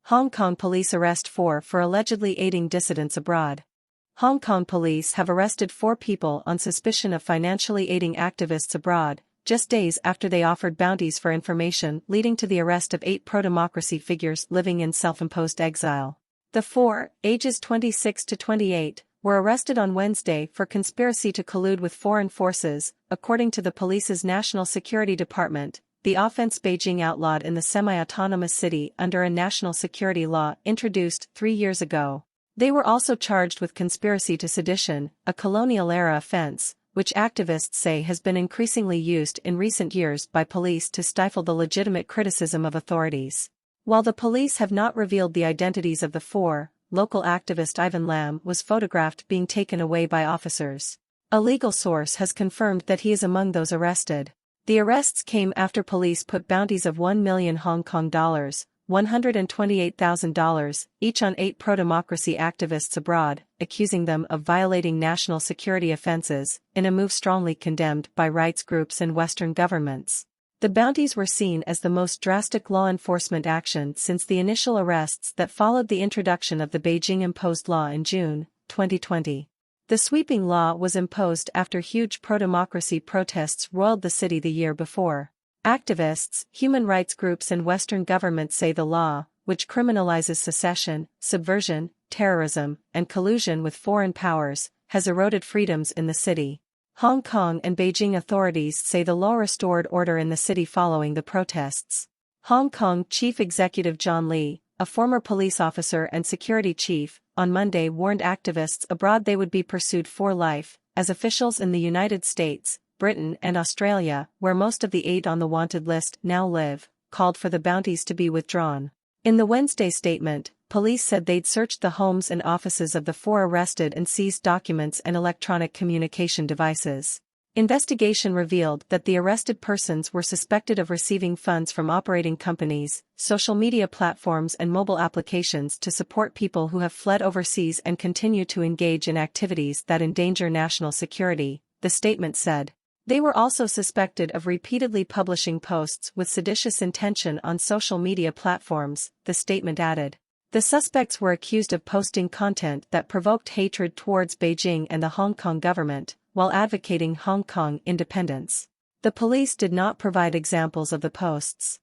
Hong Kong police arrest 4 for allegedly aiding dissidents abroad. Hong Kong police have arrested 4 people on suspicion of financially aiding activists abroad, just days after they offered bounties for information leading to the arrest of 8 pro-democracy figures living in self-imposed exile. The 4, ages 26 to 28, were arrested on Wednesday for conspiracy to collude with foreign forces, according to the police's National Security Department, the offense Beijing outlawed in the semi-autonomous city under a national security law introduced 3 years ago. They were also charged with conspiracy to sedition, a colonial-era offense, which activists say has been increasingly used in recent years by police to stifle the legitimate criticism of authorities. While the police have not revealed the identities of the 4, local activist Ivan Lam was photographed being taken away by officers. A legal source has confirmed that he is among those arrested. The arrests came after police put bounties of 1 million Hong Kong dollars, $128,000, each on 8 pro-democracy activists abroad, accusing them of violating national security offenses, in a move strongly condemned by rights groups and Western governments. The bounties were seen as the most drastic law enforcement action since the initial arrests that followed the introduction of the Beijing-imposed law in June 2020. The sweeping law was imposed after huge pro-democracy protests roiled the city the year before. Activists, human rights groups and Western governments say the law, which criminalizes secession, subversion, terrorism, and collusion with foreign powers, has eroded freedoms in the city. Hong Kong and Beijing authorities say the law restored order in the city following the protests. Hong Kong Chief Executive John Lee, a former police officer and security chief, on Monday warned activists abroad they would be pursued for life, as officials in the United States, Britain and Australia, where most of the 8 on the wanted list now live, called for the bounties to be withdrawn. In the Wednesday statement, police said they'd searched the homes and offices of the 4 arrested and seized documents and electronic communication devices. Investigation revealed that the arrested persons were suspected of receiving funds from operating companies, social media platforms and mobile applications to support people who have fled overseas and continue to engage in activities that endanger national security, the statement said. They were also suspected of repeatedly publishing posts with seditious intention on social media platforms, the statement added. The suspects were accused of posting content that provoked hatred towards Beijing and the Hong Kong government, while advocating Hong Kong independence. The police did not provide examples of the posts.